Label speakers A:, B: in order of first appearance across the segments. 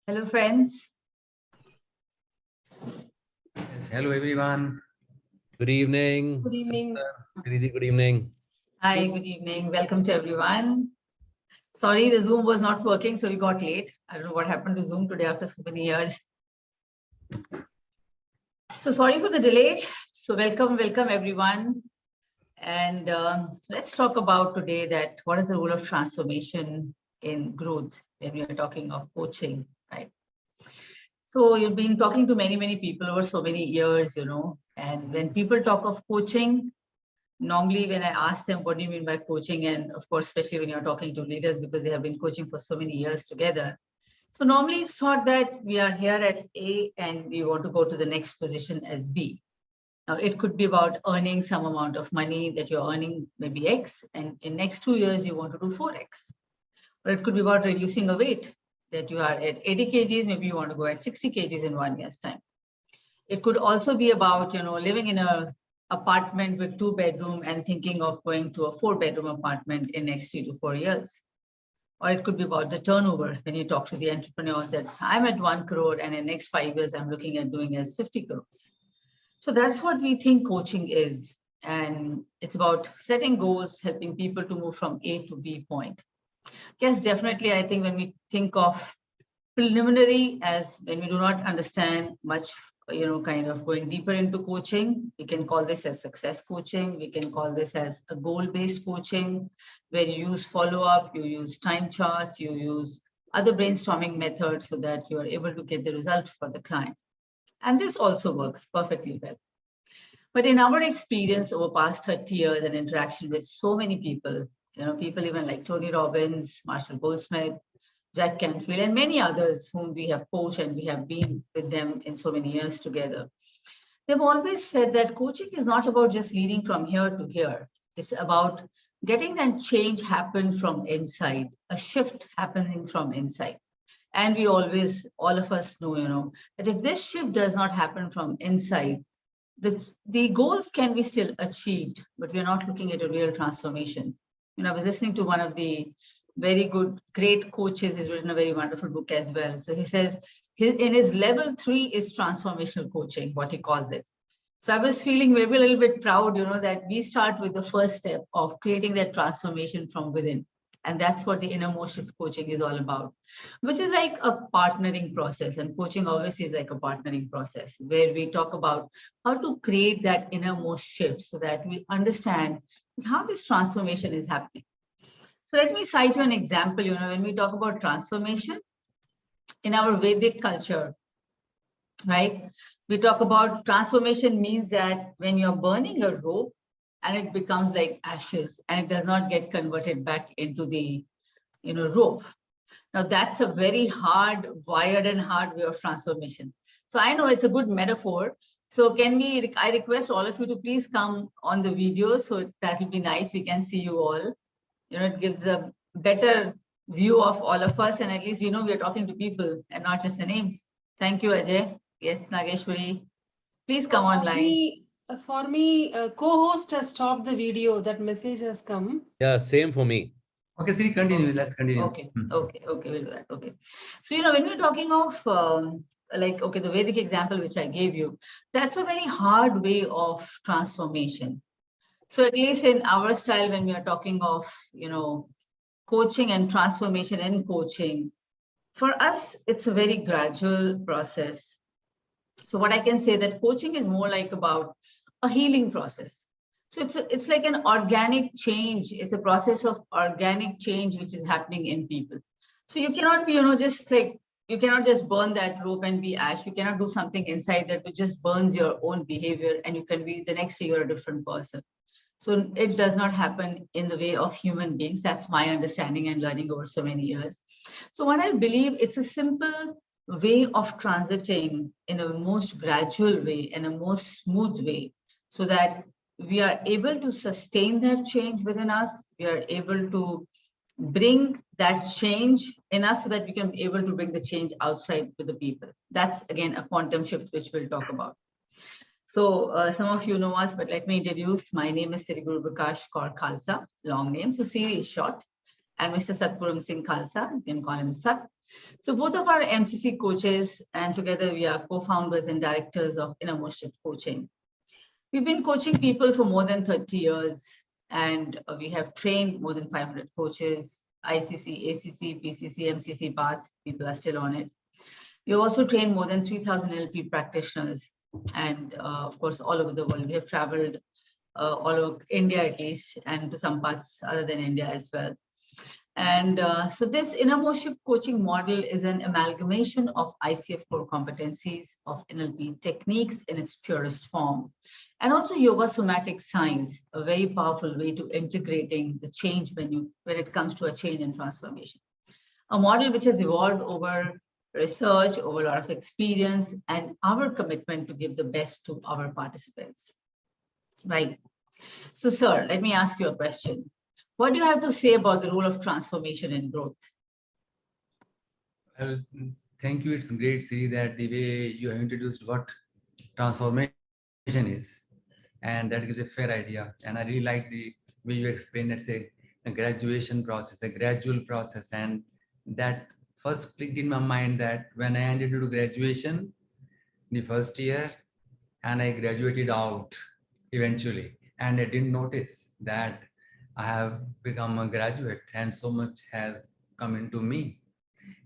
A: Hello, friends.
B: Yes, hello everyone.
C: Good evening.
D: Good evening.
C: Siriji, good evening.
A: Hi, good evening. Welcome to everyone. Sorry, the Zoom was not working, so we got late. I don't know what happened to Zoom today after so many years. So sorry for the delay. So welcome everyone. And let's talk about today that what is the role of transformation in growth when we are talking of coaching, right? So you've been talking to many people over so many years, and when people talk of coaching, normally when I ask them, what do you mean by coaching? And of course, especially when you're talking to leaders, because they have been coaching for so many years together. So normally it's thought that we are here at A and we want to go to the next position as B. Now, it could be about earning some amount of money that you're earning, maybe X, and in next 2 years, you want to do 4X. Or it could be about reducing a weight that you are at 80 kgs, maybe you want to go at 60 kgs in 1 year's time. It could also be about, living in a apartment with 2 bedroom and thinking of going to a 4-bedroom apartment in next 3 to 4 years. Or it could be about the turnover when you talk to the entrepreneurs that I'm at 1 crore and in next 5 years, I'm looking at doing as 50 crores. So that's what we think coaching is. And it's about setting goals, helping people to move from A to B point. Yes, definitely. I think when we think of preliminary as when we do not understand much, kind of going deeper into coaching, we can call this as success coaching. We can call this as a goal-based coaching, where you use follow-up, you use time charts, you use other brainstorming methods so that you are able to get the result for the client. And this also works perfectly well. But in our experience over past 30 years and interaction with so many people, people even like Tony Robbins, Marshall Goldmith, Jack Canfield, and many others whom we have coached and we have been with them in so many years together. They've always said that coaching is not about just leading from here to here. It's about getting that change happen from inside, a shift happening from inside. And we always, all of us know, that if this shift does not happen from inside, the goals can be still achieved, but we're not looking at a real transformation. I was listening to one of the very great coaches. He's written a very wonderful book as well. So he says in his level 3 is transformational coaching, what he calls it. So I was feeling maybe a little bit proud, that we start with the first step of creating that transformation from within. And that's what the InnerMost Shift Coaching is all about, which is like a partnering process. And coaching obviously is like a partnering process where we talk about how to create that innermost shift so that we understand how this transformation is happening. So let me cite you an example. When we talk about transformation in our Vedic culture, right? We talk about transformation means that when you're burning a rope, and it becomes like ashes and it does not get converted back into the rope. Now that's a very hard wired and hard way of transformation. So I know it's a good metaphor. So I request all of you to please come on the video, so that will be nice. We can see you all. It gives a better view of all of us, and at least we know we are talking to people and not just the names. Thank you, Ajay. Yes, Nageshwari. Please come online.
D: For me, co-host has stopped the video. That message has come.
C: Yeah, same for me.
B: Okay, Siri, continue. Let's continue.
A: Okay, we'll do that. Okay. So, when we're talking of the Vedic example, which I gave you, that's a very hard way of transformation. So at least in our style, when we are talking of, coaching and transformation in coaching, for us, it's a very gradual process. So what I can say that coaching is more like about a healing process. So it's like an organic change. It's a process of organic change which is happening in people. So you cannot be, you cannot just burn that rope and be ash. You cannot do something inside that just burns your own behavior and you can be the next day you're a different person. So it does not happen in the way of human beings. That's my understanding and learning over so many years. So what I believe, it's a simple way of transiting in a most gradual way and a most smooth way, so that we are able to sustain that change within us. We are able to bring that change in us so that we can be able to bring the change outside to the people. That's again a quantum shift, which we'll talk about. So some of you know us, but let me introduce. My name is Siri Khalsa, long name. So Siri is short. And Mr. Sat Siri Khalsa, you can call him Sat. So both of our MCC coaches, and together we are co-founders and directors of InnerMost Shift Coaching. We've been coaching people for more than 30 years, and we have trained more than 500 coaches, ICC, ACC, PCC, MCC path. People are still on it. We have also trained more than 3,000 NLP practitioners, and of course, all over the world. We have traveled all over India at least, and to some parts other than India as well. And so this InnerMost Shift coaching model is an amalgamation of ICF core competencies, of NLP techniques in its purest form, and also yoga somatic science, a very powerful way to integrating the change when it comes to a change and transformation. A model which has evolved over research, over a lot of experience, and our commitment to give the best to our participants. Right. So, sir, let me ask you a question. What do you have to say about the role of transformation and growth?
B: Well, thank you. It's great, Siri, that the way you have introduced what transformation is, and that gives a fair idea. And I really like the way you explained, let's say, a graduation process, a gradual process. And that first clicked in my mind that when I ended into graduation, the first year, and I graduated out eventually, and I didn't notice that I have become a graduate and so much has come into me.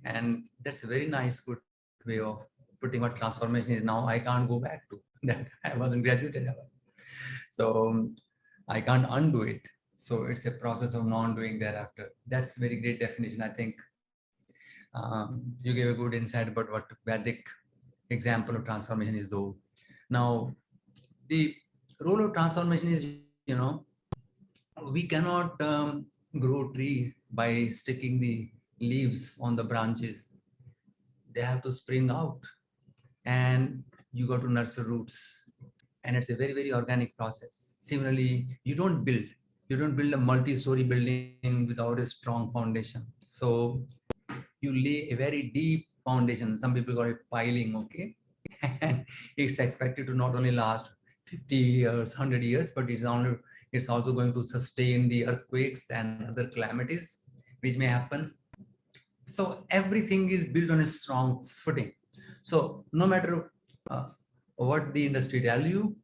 B: And that's a very nice, good way of putting what transformation is. Now I can't go back to that. I wasn't graduated ever. So I can't undo it. So it's a process of non-doing thereafter. That's a very great definition. I think you gave a good insight about what Vedic example of transformation is though. Now, the role of transformation is, we cannot grow tree by sticking the leaves on the branches. They have to spring out and you got to nurture roots. And it's a very, very organic process. Similarly, you don't build a multi-story building without a strong foundation. So you lay a very deep foundation. Some people call it piling, okay? And it's expected to not only last 50 years, 100 years, but it's also going to sustain the earthquakes and other calamities which may happen. So everything is built on a strong footing. So no matter what the industry tell you,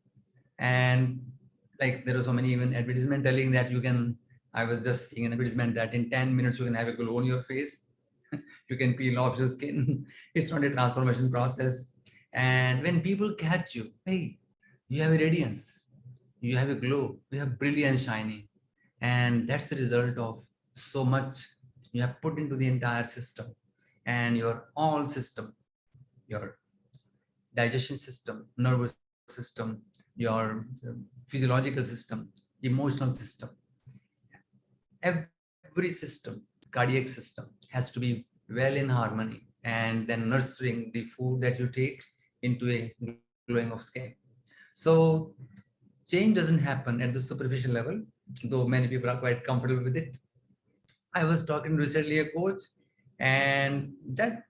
B: and like there are so many even advertisement telling that you can, I was just seeing an advertisement that in 10 minutes you can have a glow on your face. You can peel off your skin. It's not a transformation process. And when people catch you, hey, you have a radiance, you have a glow, you have brilliance shining. And that's the result of so much you have put into the entire system. And your all system, your digestion system, nervous system, your physiological system, emotional system, every system, cardiac system has to be well in harmony, and then nurturing the food that you take into a glowing of skin. So change doesn't happen at the superficial level, though many people are quite comfortable with it. I was talking recently a coach, and that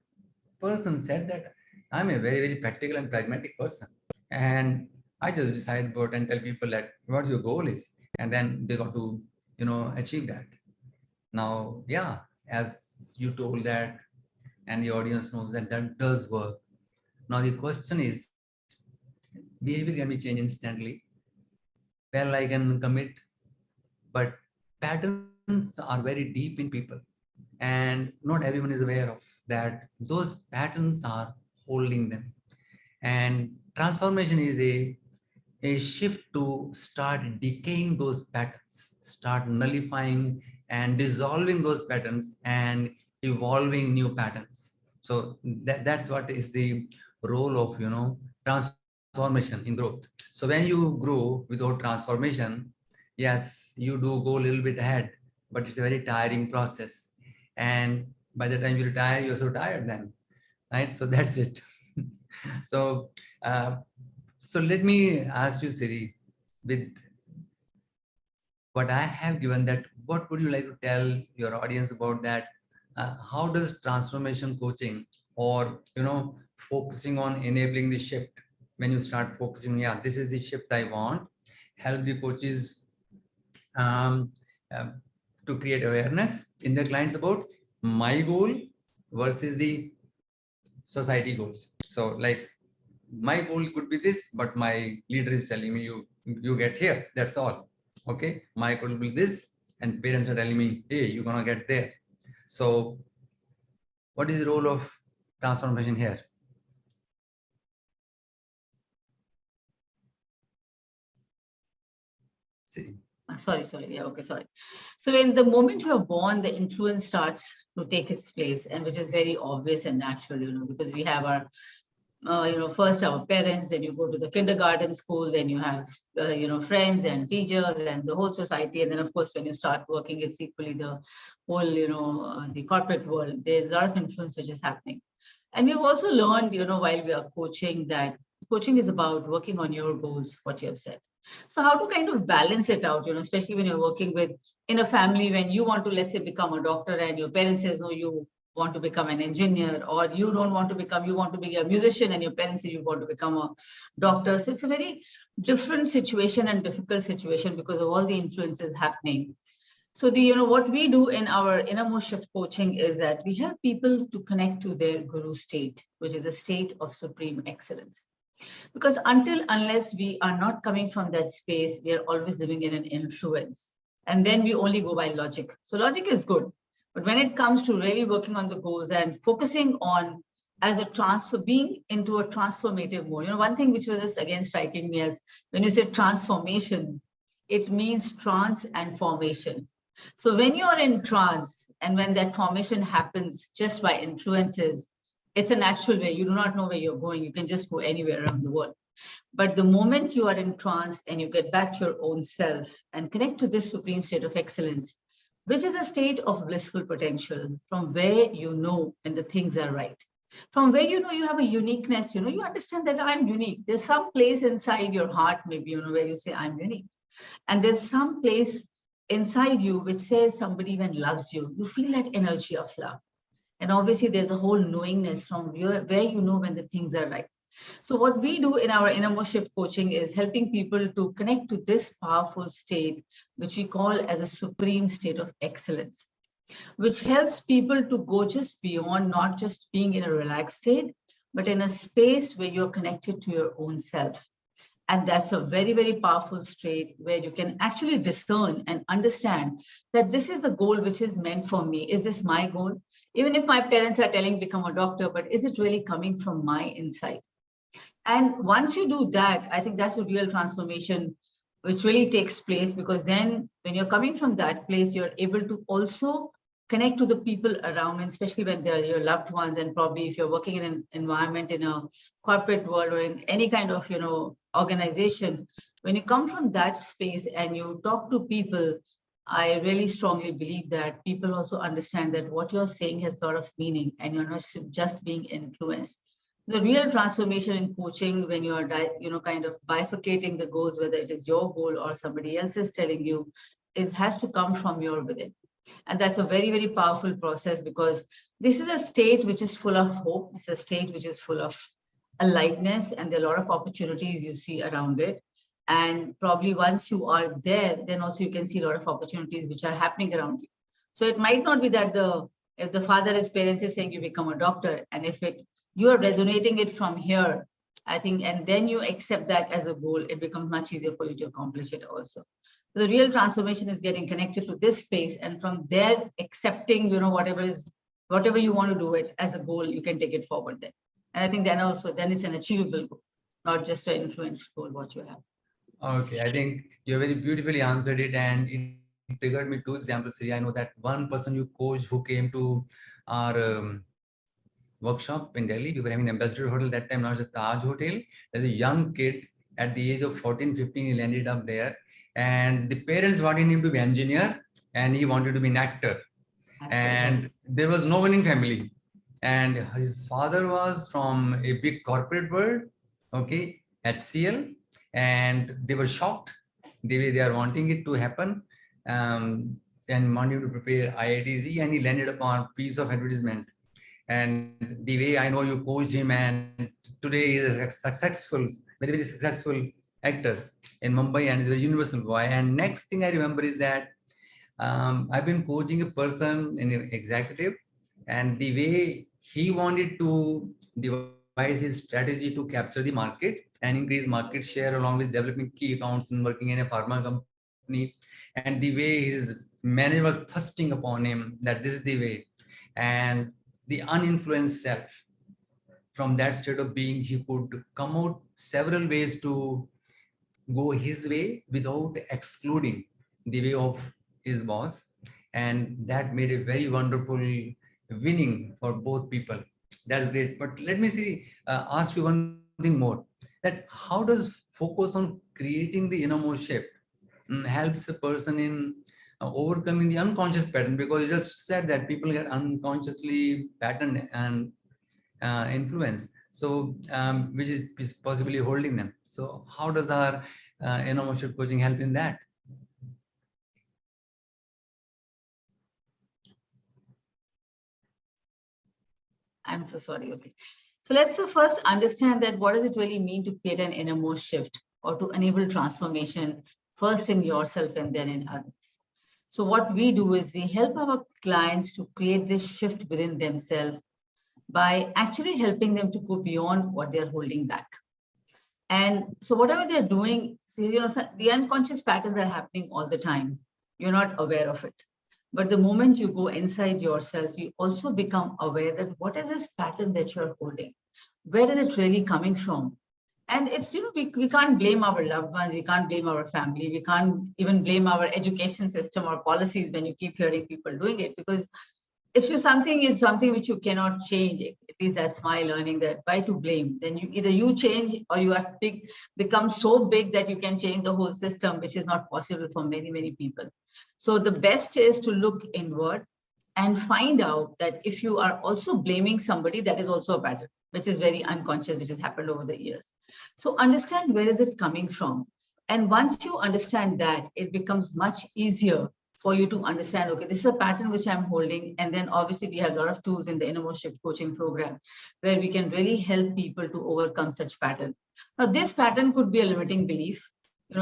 B: person said that I'm a very, very practical and pragmatic person. And I just decide about and tell people that what your goal is, and then they got to, achieve that. Now, yeah, as you told that, and the audience knows that that does work. Now the question is, behavior can be changed instantly. Well, I can commit, but patterns are very deep in people, and not everyone is aware of that. Those patterns are holding them, and transformation is a shift to start decaying those patterns, start nullifying and dissolving those patterns and evolving new patterns. So that's what is the role of transformation in growth. So when you grow without transformation, yes, you do go a little bit ahead, but it's a very tiring process. And by the time you retire, you're so tired then, right? So that's it. So so let me ask you, Siri, with what I have given, that what would you like to tell your audience about that? How does transformation coaching, or focusing on enabling the shift, when you start focusing, yeah, this is the shift I want, help the coaches to create awareness in their clients about my goal versus the society goals. So like my goal could be this, but my leader is telling me you get here, that's all. Okay, my goal will be this, and parents are telling me, hey, you're gonna get there. So what is the role of transformation here? See.
A: Sorry. Yeah, okay, sorry. So when the moment you're born, the influence starts to take its place, and which is very obvious and natural, because we have our first our parents, then you go to the kindergarten school, then you have, friends and teachers and the whole society. And then, of course, when you start working, it's equally the whole, the corporate world. There's a lot of influence which is happening. And we've also learned, while we are coaching, that coaching is about working on your goals, what you have said. So how to kind of balance it out, especially when you're working with in a family, when you want to, let's say, become a doctor and your parents says, no, you want to become an engineer, or you don't want to become, you want to be a musician and your parents say you want to become a doctor. So it's a very different situation and difficult situation because of all the influences happening. So what we do in our InnerMost Shift Coaching is that we help people to connect to their guru state, which is a state of supreme excellence. Because unless we are not coming from that space, we are always living in an influence. And then we only go by logic. So logic is good. But when it comes to really working on the goals and focusing on as a being into a transformative mode, one thing which was just again striking me as when you say transformation, it means trance and formation. So when you are in trance and when that formation happens just by influences, it's a natural way. You do not know where you're going. You can just go anywhere around the world. But the moment you are in trance and you get back to your own self and connect to this supreme state of excellence, which is a state of blissful potential from where you know when the things are right, from where you know you have a uniqueness, you understand that I'm unique. There's some place inside your heart, maybe, where you say I'm unique. And there's some place inside you which says somebody even loves you. You feel that energy of love. And obviously there's a whole knowingness from where you know when the things are right. So what we do in our InnerMost Shift Coaching is helping people to connect to this powerful state, which we call as a supreme state of excellence, which helps people to go just beyond not just being in a relaxed state, but in a space where you're connected to your own self. And that's a very, very powerful state where you can actually discern and understand that this is a goal which is meant for me. Is this my goal? Even if my parents are telling me become a doctor, but is it really coming from my inside? And once you do that, I think that's a real transformation which really takes place, because then when you're coming from that place, you're able to also connect to the people around, and especially when they're your loved ones. And probably if you're working in an environment in a corporate world or in any kind of, organization, when you come from that space and you talk to people, I really strongly believe that people also understand that what you're saying has a lot of meaning and you're not just being influenced. The real transformation in coaching, when you are, kind of bifurcating the goals, whether it is your goal or somebody else is telling you, has to come from your within. And that's a very, very powerful process, because this is a state which is full of hope. It's a state which is full of aliveness, and there are a lot of opportunities you see around it. And probably once you are there, then also you can see a lot of opportunities which are happening around you. So it might not be that if the father is parents is saying you become a doctor, and if you are resonating it from here, I think, and then you accept that as a goal, it becomes much easier for you to accomplish it also. So the real transformation is getting connected to this space, and from there accepting, whatever you want to do it as a goal, you can take it forward then. And I think then it's an achievable goal, not just an influential goal what you have.
B: Okay, I think you very beautifully answered it, and it triggered me two examples. I know that one person you coached who came to our workshop in Delhi. We were having Ambassador Hotel that time, now it's a Taj Hotel. There's a young kid at the age of 14, 15, he landed up there. And the parents wanted him to be an engineer and he wanted to be an actor. And there was no one in family. And his father was from a big corporate world, okay, at CL. And they were shocked. They are wanting it to happen. And wanting to prepare IITZ, and he landed upon a piece of advertisement. And the way I know you coached him, and today he is a successful, very, very successful actor in Mumbai, and is a universal boy. And next thing I remember is that I've been coaching a person in an executive, and the way he wanted to devise his strategy to capture the market and increase market share along with developing key accounts and working in a pharma company, and the way his manager was thrusting upon him that this is the way, and the uninfluenced self, from that state of being he could come out several ways to go his way without excluding the way of his boss, and that made a very wonderful winning for both people. That's great. But let me see, ask you one thing more, that how does focus on creating the innermost shift helps a person in overcoming the unconscious pattern? Because you just said that people get unconsciously patterned and influence, so which is possibly holding them. So how does our InnerMost Shift coaching help in that?
A: I'm so sorry. Okay. So let's first understand that what does it really mean to create an innermost shift or to enable transformation first in yourself and then in others. So what we do is we help our clients to create this shift within themselves by actually helping them to go beyond what they're holding back. And so whatever they're doing, the unconscious patterns are happening all the time. You're not aware of it. But the moment you go inside yourself, you also become aware that what is this pattern that you're holding? Where is it really coming from? And it's, we can't blame our loved ones. We can't blame our family. We can't even blame our education system or policies when you keep hearing people doing it, because if something is something which you cannot change, at least that's my learning, that why to blame? Then either you change or you are become so big that you can change the whole system, which is not possible for many, many people. So the best is to look inward and find out that if you are also blaming somebody, that is also a pattern, which is very unconscious, which has happened over the years. So understand where is it coming from. And once you understand that, it becomes much easier for you to understand, okay, this is a pattern which I'm holding. And then obviously we have a lot of tools in the InnerMost Shift Coaching program where we can really help people to overcome such pattern. Now, this pattern could be a limiting belief.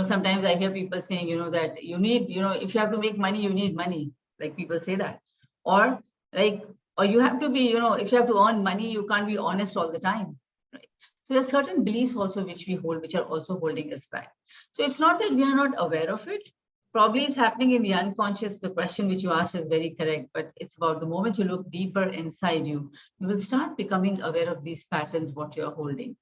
A: Sometimes I hear people saying, that you need, if you have to make money, you need money. Like people say that. Or you have to be, if you have to earn money, you can't be honest all the time. Right? So there are certain beliefs also which we hold, which are also holding us back. So it's not that we are not aware of it. Probably it's happening in the unconscious. The question which you asked is very correct, but it's about the moment you look deeper inside you, you will start becoming aware of these patterns, what you're holding.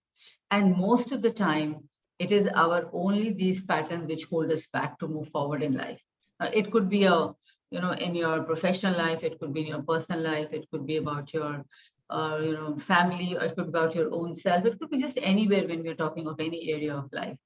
A: And most of the time, it is only these patterns which hold us back to move forward in life. It could be in your professional life, it could be in your personal life, it could be about your family, or it could be about your own self. It could be just anywhere when we're talking of any area of life.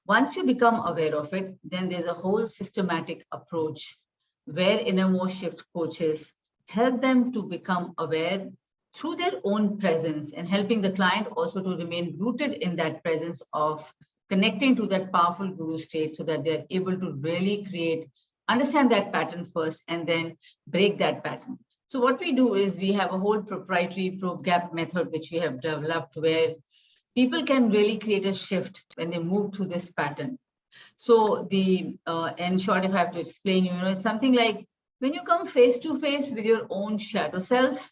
A: Once you become aware of it, then there's a whole systematic approach where InnerMost Shift coaches help them to become aware through their own presence and helping the client also to remain rooted in that presence of connecting to that powerful guru state so that they're able to really understand that pattern first and then break that pattern. So what we do is we have a whole proprietary probe gap method which we have developed where people can really create a shift when they move through this pattern. So in short, if I have to explain, it's something like when you come face to face with your own shadow self,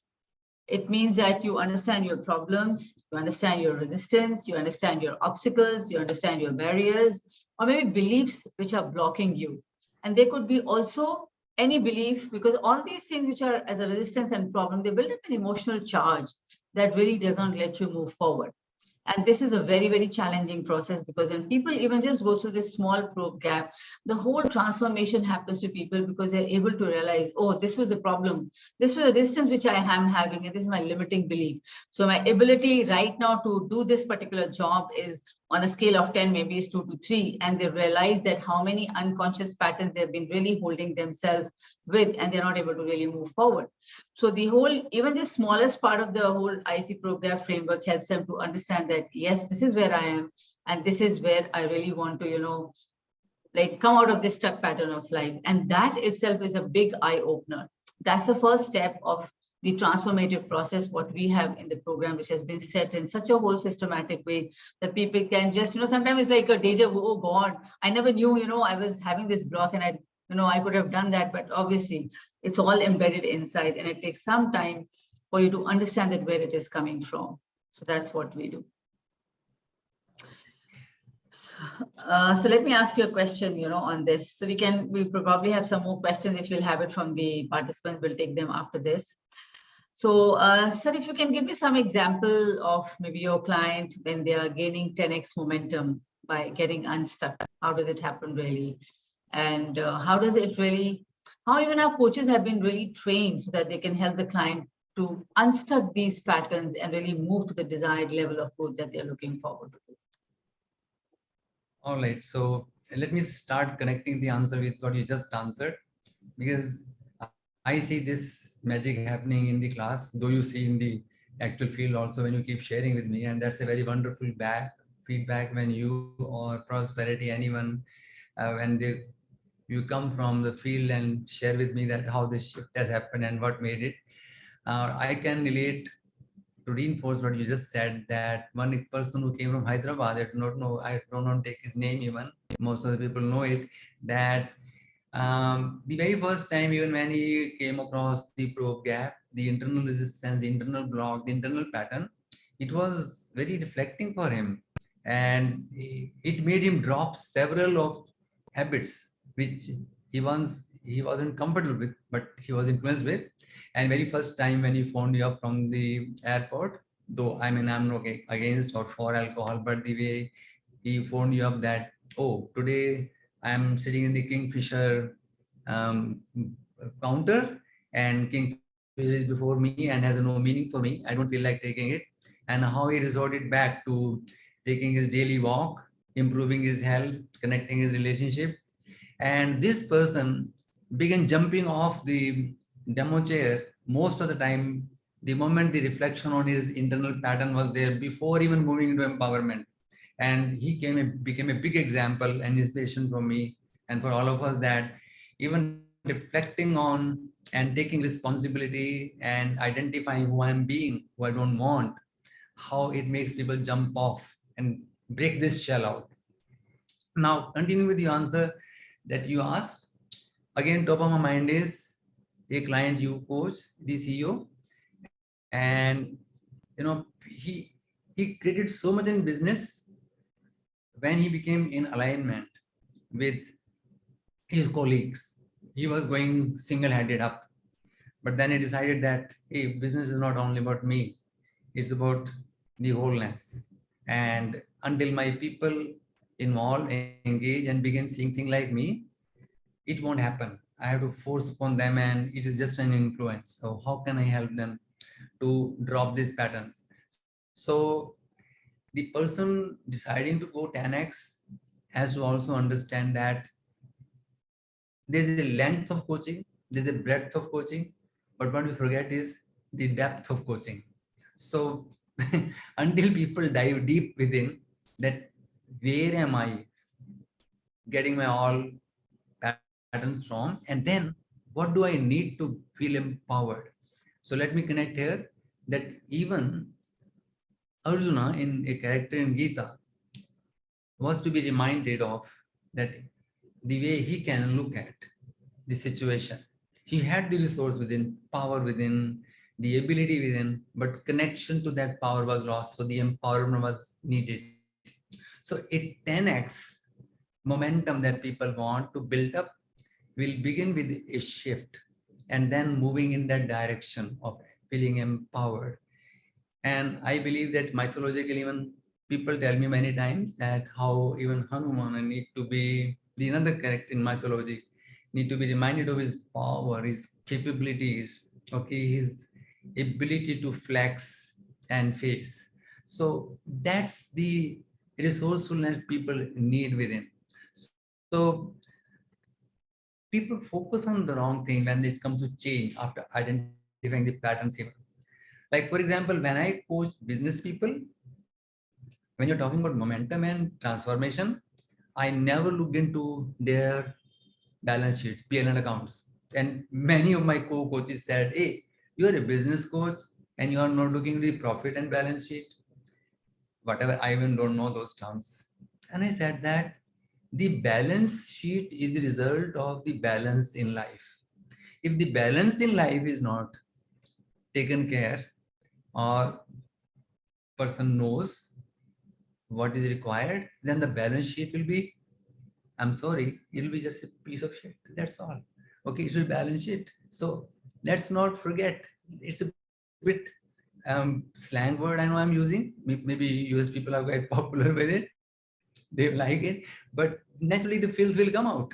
A: it means that you understand your problems, you understand your resistance, you understand your obstacles, you understand your barriers, or maybe beliefs which are blocking you. And they could be also any belief, because all these things which are as a resistance and problem, they build up an emotional charge that really doesn't let you move forward. And this is a very, very challenging process, because when people even just go through this small probe gap, the whole transformation happens to people because they're able to realize, oh, this was a problem. This was a resistance which I am having, and this is my limiting belief. So my ability right now to do this particular job is on a scale of 10, maybe is 2 to 3. And they realize that how many unconscious patterns they've been really holding themselves with, and they're not able to really move forward. So the whole, even the smallest part of the whole IC program framework helps them to understand that, yes, this is where I am, and this is where I really want to, come out of this stuck pattern of life. And that itself is a big eye opener. That's the first step of the transformative process, what we have in the program, which has been set in such a whole systematic way that people can just, sometimes it's like a deja vu. Oh God, I never knew, I was having this block and I I could have done that, but obviously it's all embedded inside and it takes some time for you to understand that where it is coming from. So that's what we do. So let me ask you a question, on this. So we probably have some more questions. If you'll have it from the participants, we'll take them after this. So, sir, if you can give me some example of maybe your client when they are gaining 10x momentum by getting unstuck. How does it happen really? And how even our coaches have been really trained so that they can help the client to unstuck these patterns and really move to the desired level of growth that they're looking forward to.
B: All right. So let me start connecting the answer with what you just answered, because I see this magic happening in the class, though you see in the actual field also when you keep sharing with me. And that's a very wonderful feedback when you or Prosperity, anyone, when you come from the field and share with me that how this shift has happened and what made it. I can relate to reinforce what you just said, that one person who came from Hyderabad, I don't want to take his name even, most of the people know it, that the very first time, even when he came across the probe gap, the internal resistance, the internal block, the internal pattern, it was very reflecting for him. And it made him drop several of habits which he wasn't comfortable with, but he was influenced with. And very first time when he phoned you up from the airport, though I'm not against or for alcohol, but the way he phoned you up that, oh, today I'm sitting in the Kingfisher counter and Kingfisher is before me and has no meaning for me. I don't feel like taking it. And how he resorted back to taking his daily walk, improving his health, connecting his relationship. And this person began jumping off the demo chair most of the time, the moment the reflection on his internal pattern was there before even moving into empowerment. And he became a big example and inspiration for me and for all of us, that even reflecting on and taking responsibility and identifying who I'm being, who I don't want, how it makes people jump off and break this shell out. Now, continuing with the answer that you asked, again, top of my mind is a client you coach, the CEO, and he created so much in business when he became in alignment with his colleagues. He was going single-handed up, but then he decided that, hey, business is not only about me, it's about the wholeness. And until my people involve, engage, and begin seeing things like me, it won't happen. I have to force upon them, and it is just an influence. So how can I help them to drop these patterns? So the person deciding to go 10x has to also understand that there's a length of coaching, there's a breadth of coaching, but what we forget is the depth of coaching. So until people dive deep within that, where am I getting my all patterns from, and then what do I need to feel empowered? So let me connect here that even Arjuna, in a character in Gita, was to be reminded of that the way he can look at the situation. He had the resource within, power within, the ability within, but connection to that power was lost. So the empowerment was needed. So a 10x momentum that people want to build up will begin with a shift and then moving in that direction of feeling empowered. And I believe that mythologically, even people tell me many times that how even Hanuman need to be the another character in mythology, need to be reminded of his power, his capabilities, okay, his ability to flex and face. So that's the resourcefulness people need within. So people focus on the wrong thing when it comes to change after identifying the patterns here. Like, for example, when I coach business people, when you're talking about momentum and transformation, I never looked into their balance sheets, P&L accounts. And many of my co-coaches said, hey, you're a business coach and you are not looking at the profit and balance sheet. Whatever, I even don't know those terms. And I said that The balance sheet is the result of the balance in life. If the balance in life is not taken care, or person knows what is required, then the balance sheet will be, I'm sorry, it'll be just a piece of shit. That's all. Okay, it will balance sheet. So let's not forget, it's a bit slang word I know I'm using. Maybe US people are quite popular with it. They like it, but naturally the feels will come out.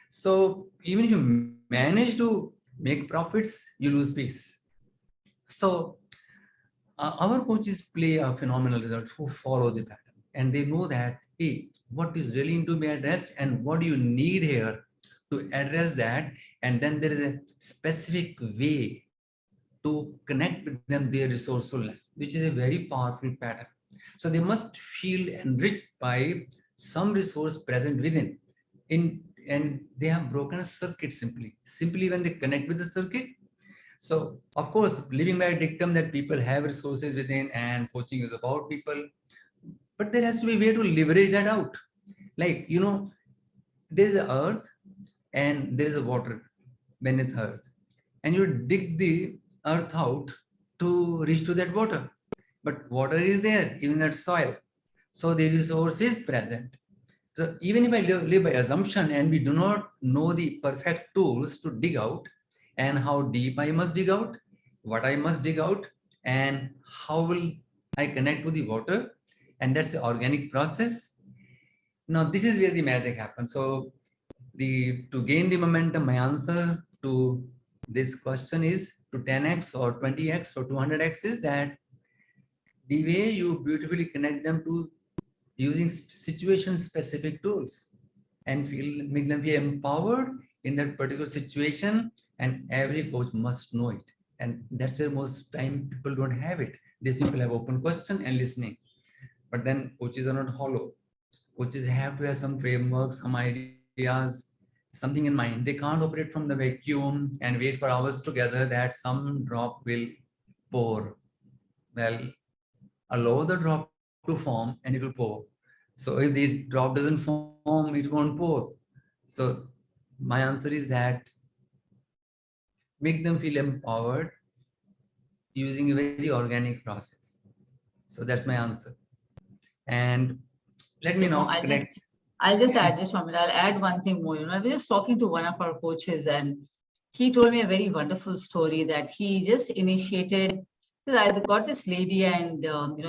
B: So even if you manage to make profits, you lose peace. So our coaches play a phenomenal result who follow the pattern, and they know that, hey, what is really into be addressed and what do you need here to address that, and then there is a specific way to connect with them their resourcefulness, which is a very powerful pattern. So they must feel enriched by some resource present within, and they have broken a circuit simply when they connect with the circuit. So of course, living by a dictum that people have resources within and coaching is about people, but there has to be a way to leverage that out. Like, there is a earth and there is a water beneath earth, and you dig the earth out to reach to that water, but water is there even that soil, so the resource is present. So even if I live by assumption and we do not know the perfect tools to dig out, and how deep I must dig out, what I must dig out, and how will I connect to the water, and that's the organic process. Now this is where the magic happens. So to gain the momentum, my answer to this question is to 10x or 20x or 200x is that the way you beautifully connect them to using situation specific tools and make them feel empowered in that particular situation, and every coach must know it. And that's where most time people don't have it. They simply have open question and listening. But then coaches are not hollow. Coaches have to have some framework, some ideas, something in mind. They can't operate from the vacuum and wait for hours together that some drop will pour. Well, allow the drop to form and it will pour. So if the drop doesn't form, it won't pour. So my answer is that make them feel empowered using a very organic process. So that's my answer. And let me now connect.
A: I'll just add just 1 minute. I'll add one thing more. I was just talking to one of our coaches, and he told me a very wonderful story that he just initiated. So I got this lady, and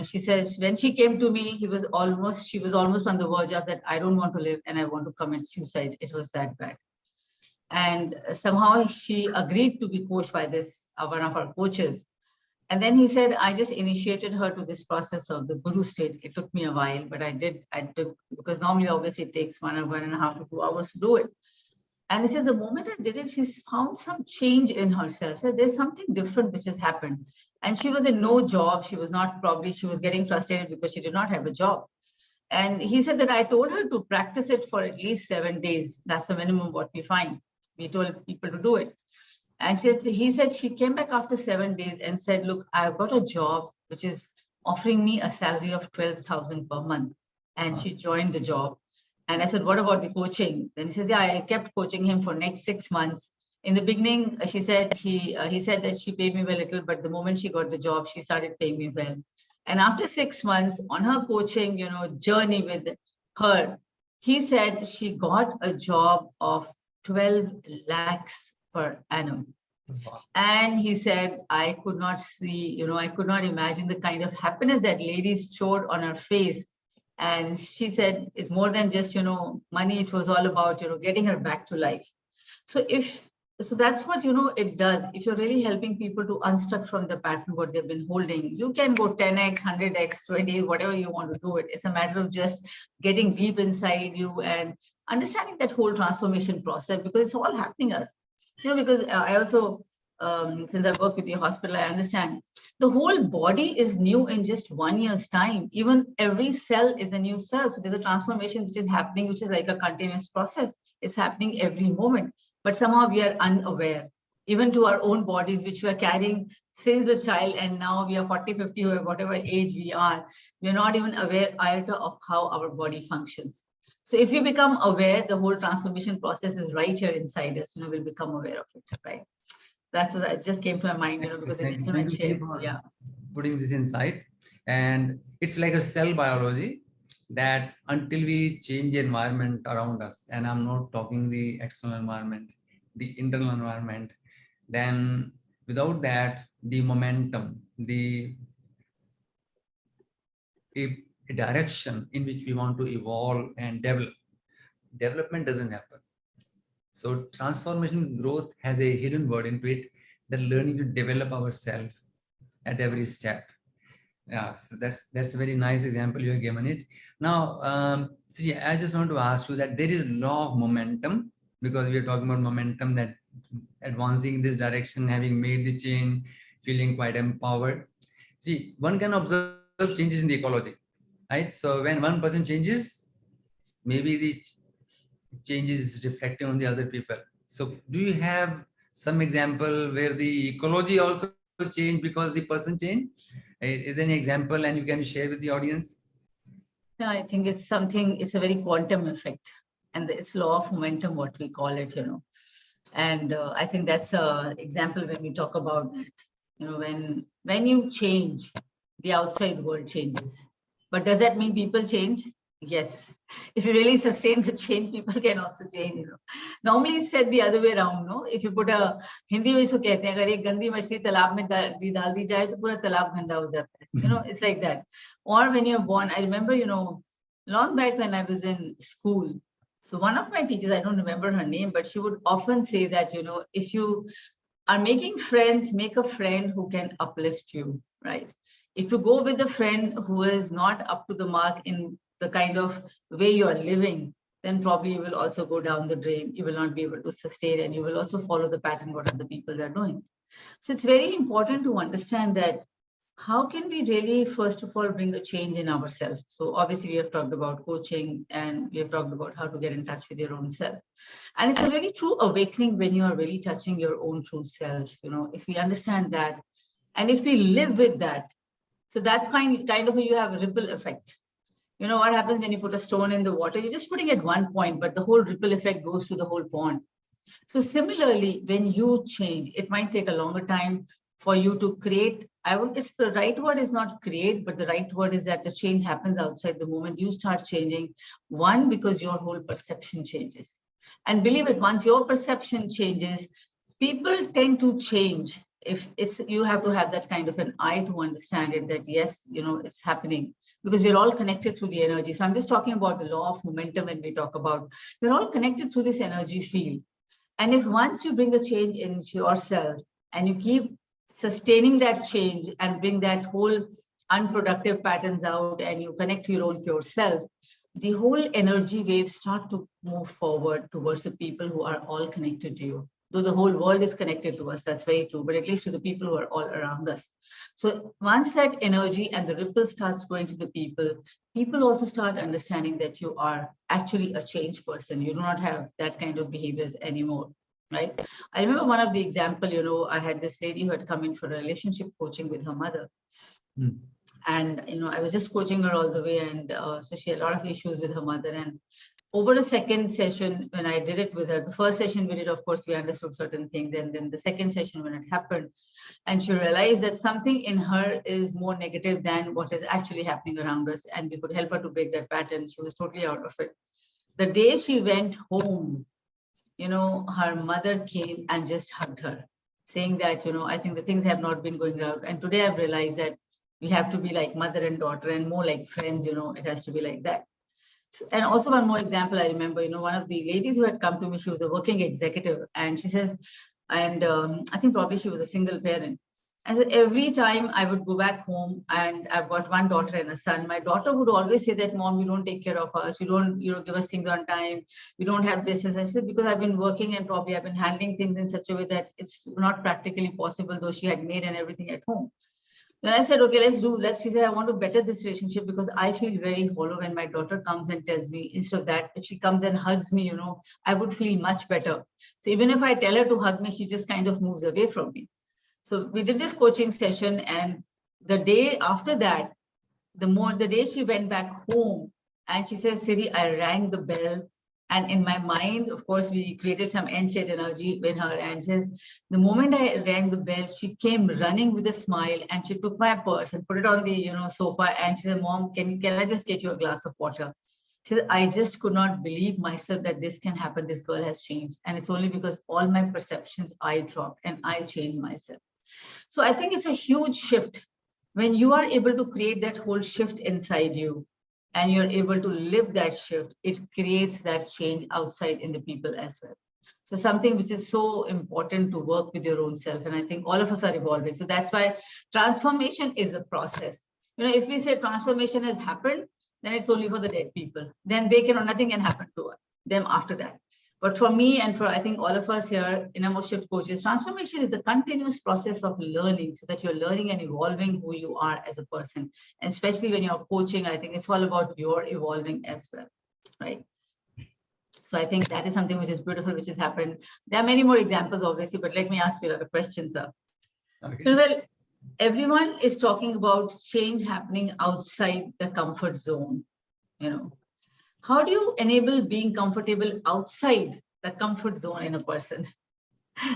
A: she says when she came to me, she was almost on the verge of that. I don't want to live, and I want to commit suicide. It was that bad, and somehow she agreed to be coached by this one of our coaches. And then he said, I just initiated her to this process of the guru state. It took me a while, but I took, because normally obviously it takes 1.5 to 2 hours to do it. And he says, the moment I did it, she's found some change in herself. So there's something different which has happened. And she was in no job. She was getting frustrated because she did not have a job. And he said that I told her to practice it for at least 7 days. That's the minimum what we find. We told people to do it. And he said she came back after 7 days and said, look, I've got a job which is offering me a salary of 12,000 per month. And she joined the job. And I said, what about the coaching? Then he says, yeah, I kept coaching him for next 6 months. In the beginning, she said he said that she paid me very little, but the moment she got the job, she started paying me well. And after 6 months on her coaching, journey with her, he said she got a job of 12 lakhs per annum. Wow. And he said, I could not see, I could not imagine the kind of happiness that lady showed on her face. And she said, it's more than just, money. It was all about, getting her back to life. So that's what, it does. If you're really helping people to unstuck from the pattern, what they've been holding, you can go 10x, 100x, 20, whatever you want to do it. It's a matter of just getting deep inside you and understanding that whole transformation process, because it's all happening us. Because I also, since I work with the hospital, I understand the whole body is new in just 1 year's time. Even every cell is a new cell. So there's a transformation which is happening, which is like a continuous process. It's happening every moment. But somehow we are unaware, even to our own bodies, which we are carrying since a child. And now we are 40, 50, or whatever age we are. We're not even aware iota of how our body functions. So if you become aware, the whole transformation process is right here inside us, we'll become aware of it, right? That's what it just came to my mind, because the gentleman shared. Yeah.
B: Putting this inside, and it's like a cell biology that until we change the environment around us, and I'm not talking the external environment, the internal environment, then without that, the momentum, the a direction in which we want to evolve and development doesn't happen. So transformation growth has a hidden word into it, that learning to develop ourselves at every step. Yeah, so that's a very nice example you have given it. Now, see, I just want to ask you that there is law of momentum, because we are talking about momentum, that advancing in this direction, having made the change, feeling quite empowered. See, one can observe changes in the ecology, right? So when one person changes, maybe the changes is reflecting on the other people. So do you have some example where the ecology also changed because the person changed? Is there any example and you can share with the audience?
A: Yeah, I think it's a very quantum effect, and it's law of momentum, what we call it, And I think that's an example when we talk about that. When you change, the outside world changes. But does that mean people change? Yes. If you really sustain the change, people can also change. Normally it's said the other way around. No, if you put a Hindi में इसको कहते हैं, अगर एक गंदी मछली तालाब में डाल दी जाए तो पूरा तालाब गंदा हो जाता है. It's like that. Or when you're born, I remember, long back when I was in school. So one of my teachers, I don't remember her name, but she would often say that, if you are making friends, make a friend who can uplift you, right? If you go with a friend who is not up to the mark in the kind of way you are living, then probably you will also go down the drain. You will not be able to sustain, and you will also follow the pattern what other people are doing. So it's very important to understand that how can we really, first of all, bring a change in ourselves? So obviously we have talked about coaching, and we have talked about how to get in touch with your own self. And it's a very true awakening when you are really touching your own true self. If we understand that, and if we live with that, so that's kind of you have a ripple effect. What happens when you put a stone in the water? You're just putting at one point, but the whole ripple effect goes to the whole pond. So similarly, when you change, it might take a longer time for you to create. It's the right word is not create, but the right word is that the change happens outside the moment you start changing. One, because your whole perception changes. And believe it, once your perception changes, people tend to change. If you have to have that kind of an eye to understand it, that yes, it's happening, because we're all connected through the energy. So I'm just talking about the law of momentum when we talk about, we're all connected through this energy field. And if once you bring a change into yourself and you keep sustaining that change and bring that whole unproductive patterns out, and you connect to your own pure self, the whole energy waves start to move forward towards the people who are all connected to you. Though the whole world is connected to us, that's very true, but at least to the people who are all around us. So once that energy and the ripple starts going to the people also start understanding that you are actually a changed person. You do not have that kind of behaviors anymore, right? I remember one of the example, I had this lady who had come in for a relationship coaching with her mother. And, I was just coaching her all the way. And so she had a lot of issues with her mother. And over a second session, when I did it with her, the first session we did, of course, we understood certain things. And then the second session when it happened, and she realized that something in her is more negative than what is actually happening around us. And we could help her to break that pattern. She was totally out of it. The day she went home, her mother came and just hugged her, saying that, I think the things have not been going out. And today I've realized that we have to be like mother and daughter and more like friends, it has to be like that. And also one more example, I remember, one of the ladies who had come to me, she was a working executive, and she says, and I think probably she was a single parent. And so every time I would go back home, and I've got one daughter and a son, my daughter would always say that, Mom, you don't take care of us. You don't, give us things on time. We don't have this. And I said, because I've been working and probably I've been handling things in such a way that it's not practically possible, though she had made and everything at home. Then I said, okay, she said, I want to better this relationship, because I feel very hollow when my daughter comes and tells me. Instead of that, if she comes and hugs me, I would feel much better. So even if I tell her to hug me, she just kind of moves away from me. So we did this coaching session, and the day after that, the day she went back home And she says, Siri, I rang the bell. And in my mind, of course, we created some end state energy with her. And says, the moment I rang the bell, she came running with a smile and she took my purse and put it on the sofa. And she said, Mom, can I just get you a glass of water? She said, I just could not believe myself that this can happen. This girl has changed. And it's only because all my perceptions I dropped and I changed myself. So I think it's a huge shift when you are able to create that whole shift inside you and you're able to live that shift. It creates that change outside in the people as well. So something which is so important to work with your own self. And I think all of us are evolving. So that's why transformation is a process. If we say transformation has happened, then it's only for the dead people. Then nothing can happen to them after that. But for me and for I think all of us here, InnerMost Shift coaches, transformation is a continuous process of learning so that you're learning and evolving who you are as a person. And especially when you're coaching, I think it's all about your evolving as well, right? So I think that is something which is beautiful, which has happened. There are many more examples, obviously, but let me ask you a question, sir.
B: Okay.
A: Well, everyone is talking about change happening outside the comfort zone, How do you enable being comfortable outside the comfort zone in a person?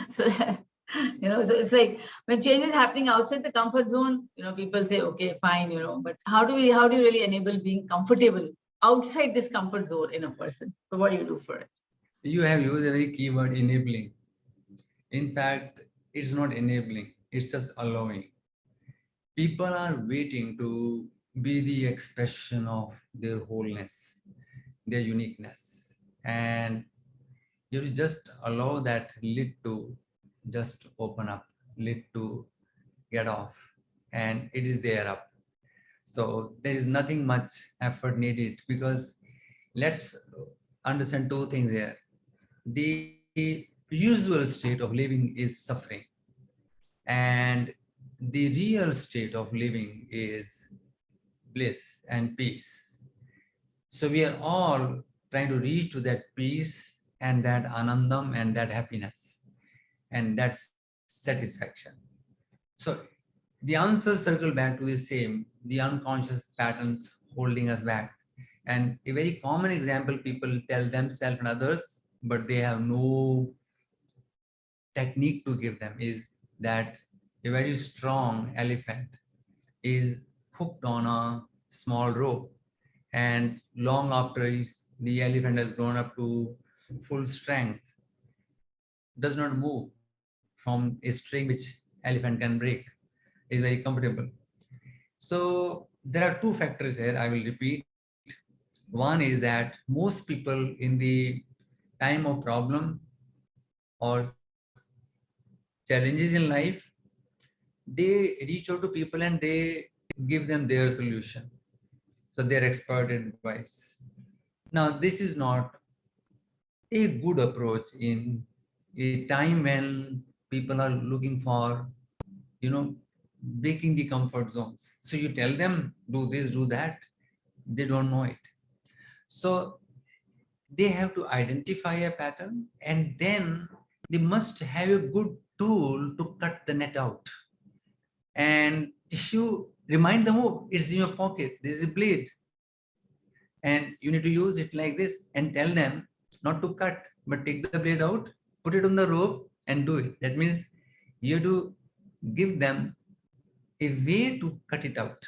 A: So, so it's like when change is happening outside the comfort zone, people say, okay, fine, but how do you really enable being comfortable outside this comfort zone in a person? So what do you do for it?
B: You have used a very key word, enabling. In fact, it's not enabling, it's just allowing. People are waiting to be the expression of their wholeness, their uniqueness. And you just allow that lid to just open up, lid to get off, and it is there up. So there is nothing much effort needed, because let's understand two things here. The usual state of living is suffering, and the real state of living is bliss and peace. So we are all trying to reach to that peace and that anandam and that happiness and that satisfaction. So the answers circle back to the same, the unconscious patterns holding us back. And a very common example people tell themselves and others, but they have no technique to give them, is that a very strong elephant is hooked on a small rope, and long after the elephant has grown up to full strength, does not move from a string which elephant can break, is very comfortable. So there are two factors here, I will repeat. One is that most people in the time of problem or challenges in life, they reach out to people and they give them their solution. So their expert advice. Now, this is not a good approach in a time when people are looking for, breaking the comfort zones. So you tell them, do this, do that. They don't know it. So they have to identify a pattern, and then they must have a good tool to cut the net out. And if you remind them, oh, it's in your pocket, there's a blade, and you need to use it like this, and tell them not to cut, but take the blade out, put it on the rope and do it. That means you have to give them a way to cut it out.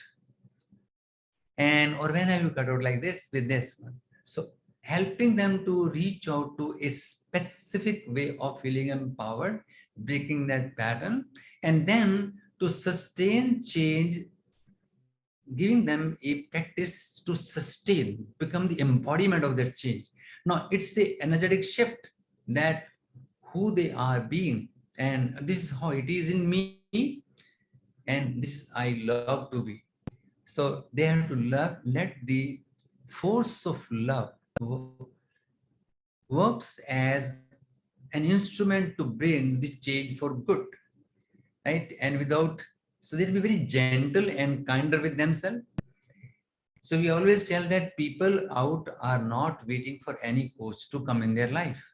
B: And or when have you cut out like this with this one? So helping them to reach out to a specific way of feeling empowered, breaking that pattern, and then to sustain change, giving them a practice to sustain, become the embodiment of that change. Now it's a energetic shift that who they are being, and this is how it is in me, and this I love to be. So they have to love, let the force of love works as an instrument to bring the change for good, right? And without, so they'll be very gentle and kinder with themselves. So we always tell that people out are not waiting for any coach to come in their life,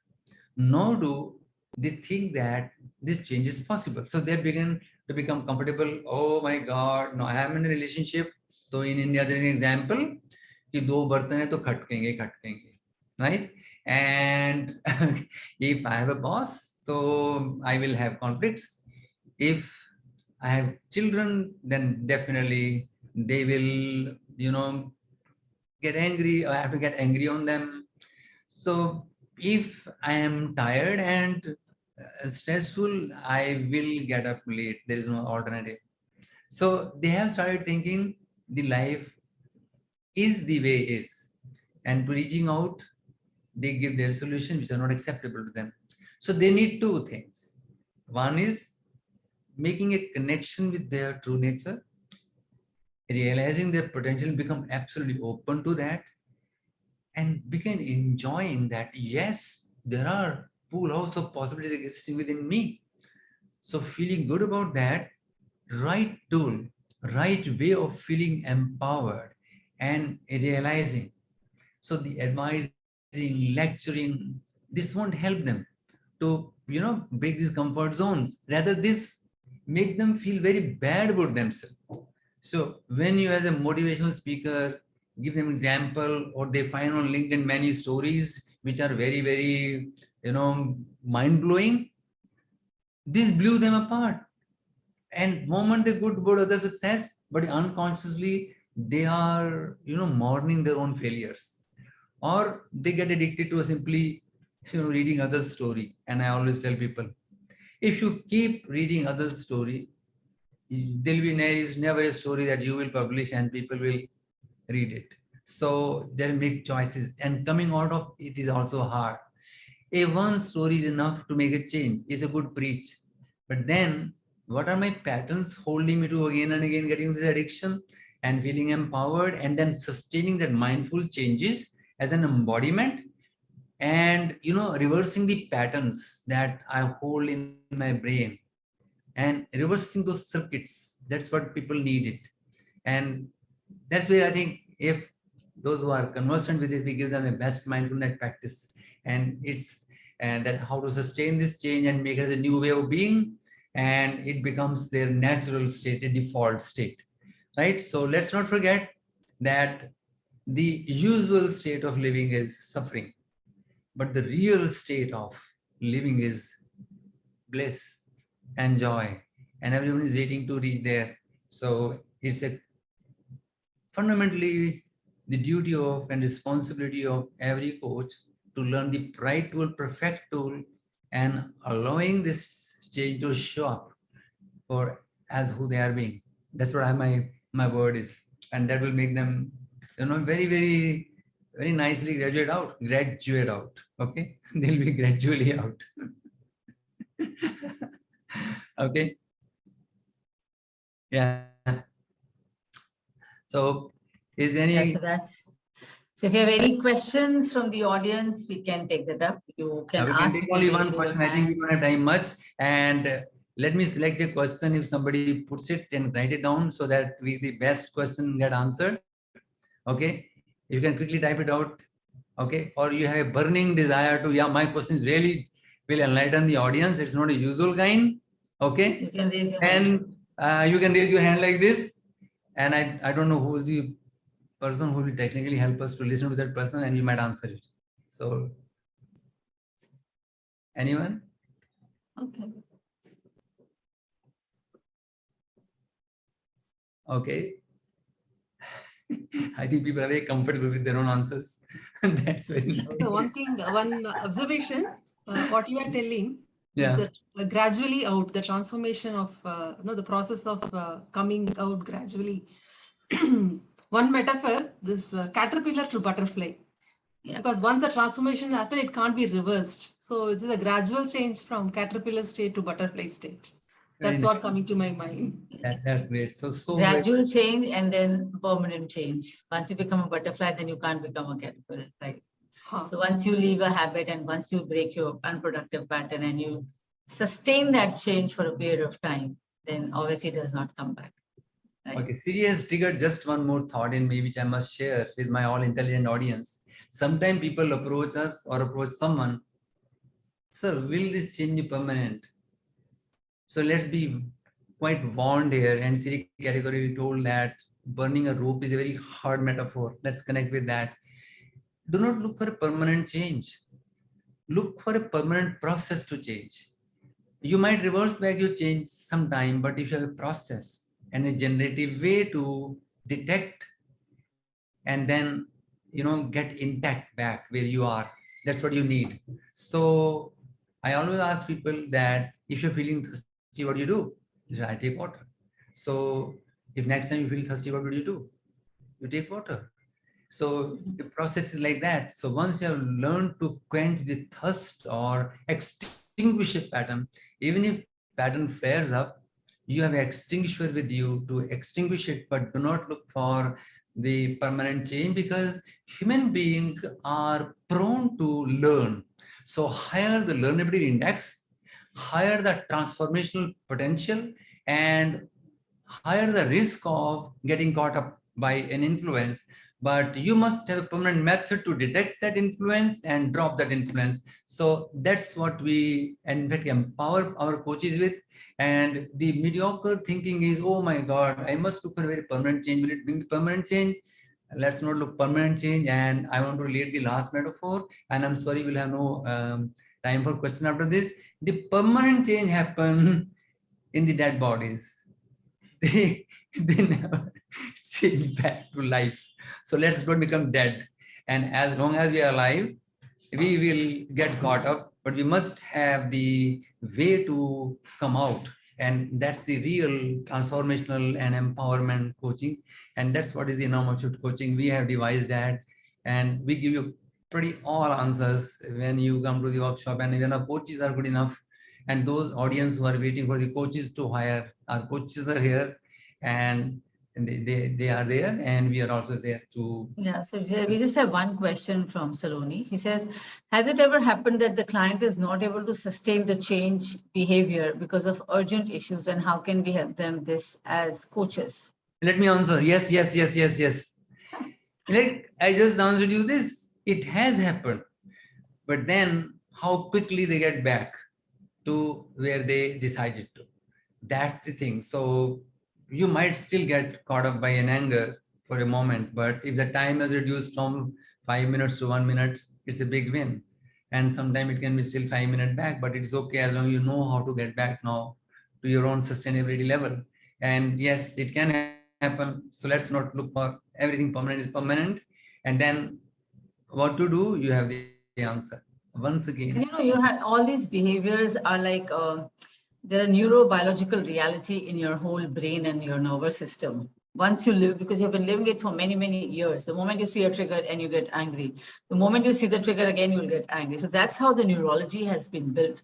B: nor do they think that this change is possible. So they begin to become comfortable. Oh my God, no, I am in a relationship. So in India, there is an example. कि 2 बर्तन है तो खटकेंगे, right? And if I have a boss, so I will have conflicts. If I have children, then definitely they will, get angry. I have to get angry on them. So if I am tired and stressful, I will get up late. There is no alternative. So they have started thinking the life is the way is, and to reaching out, they give their solution which are not acceptable to them. So they need 2 things. One is making a connection with their true nature, realizing their potential, become absolutely open to that, and begin enjoying that. Yes, there are pool house of possibilities existing within me. So feeling good about that, right tool, right way of feeling empowered and realizing. So the advising, lecturing, this won't help them to, break these comfort zones. Rather, this make them feel very bad about themselves. So when you as a motivational speaker give them example, or they find on LinkedIn many stories which are very, very, mind-blowing, this blew them apart. And moment they go about other success, but unconsciously they are, mourning their own failures, or they get addicted to simply, reading others' story. And I always tell people, if you keep reading others' story, there is never a story that you will publish and people will read it. So they'll make choices, and coming out of it is also hard. A one story is enough to make a change. It's a good preach. But then, what are my patterns holding me to again and again getting this addiction and feeling empowered, and then sustaining that mindful changes as an embodiment, and reversing the patterns that I hold in my brain and reversing those circuits. That's what people need it. And that's where I think if those who are conversant with it, we give them a best mindfulness practice, and that how to sustain this change and make it as a new way of being, and it becomes their natural state, a default state, right? So let's not forget that the usual state of living is suffering, but the real state of living is bliss and joy, and everyone is waiting to reach there. So it's a fundamentally the duty of and responsibility of every coach to learn the right tool, perfect tool, and allowing this change to show up for as who they are being. That's what my word is, and that will make them, very, very, very nicely graduate out. Okay, they'll be gradually out. Okay. Yeah. So is there any?
A: So if you have any questions from the audience, we can take that up. You can
B: we
A: ask.
B: can take only one question. I think we don't have time much. And let me select a question if somebody puts it and write it down so that the best question get answered. Okay. You can quickly type it out. Okay. Or you have a burning desire to, yeah, my question is really will enlighten the audience. It's not a usual kind. Okay.
A: You can raise your hand.
B: And you can raise your hand like this. And I don't know who is the person who will technically help us to listen to that person, and you might answer it. So anyone?
A: Okay.
B: Okay. I think people are very comfortable with their own answers. That's very nice.
D: So one observation, what you are telling
B: Yeah.
D: is that gradually out, the transformation of, the process of coming out gradually. One metaphor, this caterpillar to butterfly. Yeah. Because once the transformation happens, it can't be reversed. So it's a gradual change from caterpillar state to butterfly state. That's what coming to my mind.
B: That's great. So
A: gradual change and then permanent change. Once you become a butterfly, then you can't become a caterpillar, right? Huh. So once you leave a habit and once you break your unproductive pattern and you sustain that change for a period of time, then obviously it does not come back. Right? Okay, Siri has triggered just one more thought in me, which I must share with my all intelligent audience. Sometimes people approach us or approach someone, sir, will this change be permanent? So let's be quite warned here, and Siri categorically told that
B: burning a rope is a very hard metaphor. Let's connect with that. Do not look for a permanent change. Look for a permanent process to change. You might reverse back your change sometime, but if you have a process and a generative way to detect and then, get intact back where you are, that's what you need. So I always ask people that if you're feeling thirsty, what do you do? I take water. So if next time you feel thirsty, what would you do? You take water. So the process is like that. So once you have learned to quench the thirst or extinguish a pattern, even if pattern flares up, you have an extinguisher with you to extinguish it, but do not look for the permanent change, because human beings are prone to learn. So higher the learnability index, higher the transformational potential, and higher the risk of getting caught up by an influence. But you must have a permanent method to detect that influence and drop that influence. So that's what we, in fact, empower our coaches with. And the mediocre thinking is, oh my God, I must look for a very permanent change. Will it bring the permanent change? Let's not look permanent change. And I want to relate the last metaphor. And I'm sorry, we'll have no time for question after this. The permanent change happen in the dead bodies. They never change back to life. So let's not become dead. And as long as we are alive, we will get caught up, but we must have the way to come out. And that's the real transformational and empowerment coaching. And that's what is the InnerMost Shift Coaching. We have devised that, and we give you pretty all answers when you come to the workshop. And when our coaches are good enough, and those audience who are waiting for the coaches to hire, our coaches are here, and they are there, and we are also there to.
A: Yeah, so we just have one question from Saloni. He says, has it ever happened that the client is not able to sustain the change behavior because of urgent issues, and how can we help them this as coaches?
B: Let me answer. Yes. Like I just answered you this. It has happened. But then how quickly they get back to where they decided to. That's the thing. So you might still get caught up by an anger for a moment, but if the time is reduced from 5 minutes to 1 minute, it's a big win. And sometimes it can be still 5 minutes back, but it's okay as long as you know how to get back now to your own sustainability level. And yes, it can happen. So let's not look for everything permanent is permanent. And then what to do, you have the answer. Once again,
A: You have all these behaviors are like they're a neurobiological reality in your whole brain and your nervous system. Once you live, because you've been living it for many, many years, the moment you see a trigger and you get angry, the moment you see the trigger again, you'll get angry. So that's how the neurology has been built.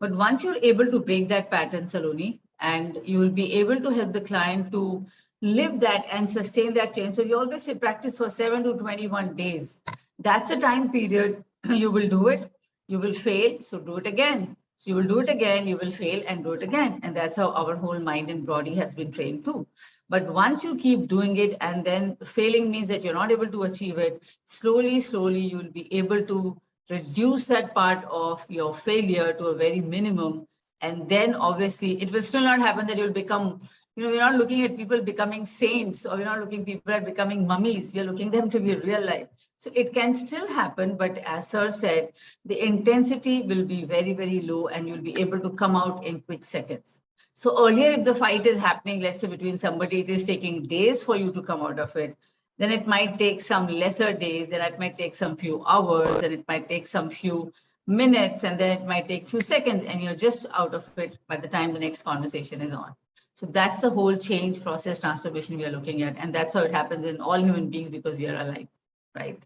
A: But once you're able to break that pattern, Saloni, and you will be able to help the client to live that and sustain that change. So we always say practice for 7 to 21 days. That's the time period you will do it. You will fail, so do it again. So you will do it again, you will fail and do it again. And that's how our whole mind and body has been trained too. But once you keep doing it, and then failing means that you're not able to achieve it, slowly, you will be able to reduce that part of your failure to a very minimum. And then obviously it will still not happen that you'll become, we're not looking at people becoming saints, or we're not looking people at becoming mummies. We're looking them to be real life. So it can still happen, but as Sir said, the intensity will be very, very low, and you'll be able to come out in quick seconds. So earlier, if the fight is happening, let's say between somebody, it is taking days for you to come out of it. Then it might take some lesser days, then it might take some few hours, and it might take some few minutes, and then it might take few seconds, and you're just out of it by the time the next conversation is on. So that's the whole change process transformation we are looking at. And that's how it happens in all human beings, because we are alive, right?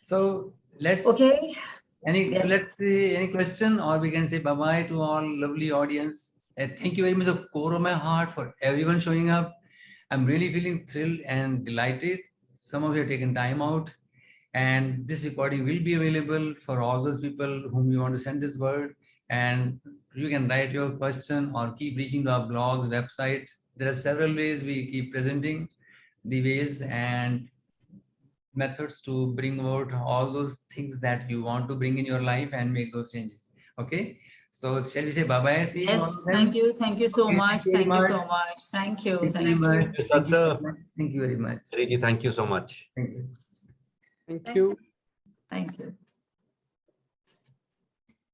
B: So let's
A: okay.
B: So let's see any question, or we can say bye-bye to all lovely audience. Thank you very much, the core of my heart, for everyone showing up. I'm really feeling thrilled and delighted. Some of you have taken time out, and this recording will be available for all those people whom you want to send this word. And you can write your question or keep reaching to our blogs, websites. There are several ways we keep presenting the ways and methods to bring out all those things that you want to bring in your life and make those changes. Okay. So shall we say bye-bye? See you all
A: Yes,
B: of them?
A: thank you. Thank you so
B: Okay,
A: much.
B: thank you
A: Thank
B: very
A: you
B: much.
A: so much. Thank you.
B: Thank
A: Thank
B: you very
A: you.
B: much.
C: Yes, sir.
B: Thank you very much.
C: Siriji, thank you so much.
B: Thank you.
E: Thank you.
A: Thank you.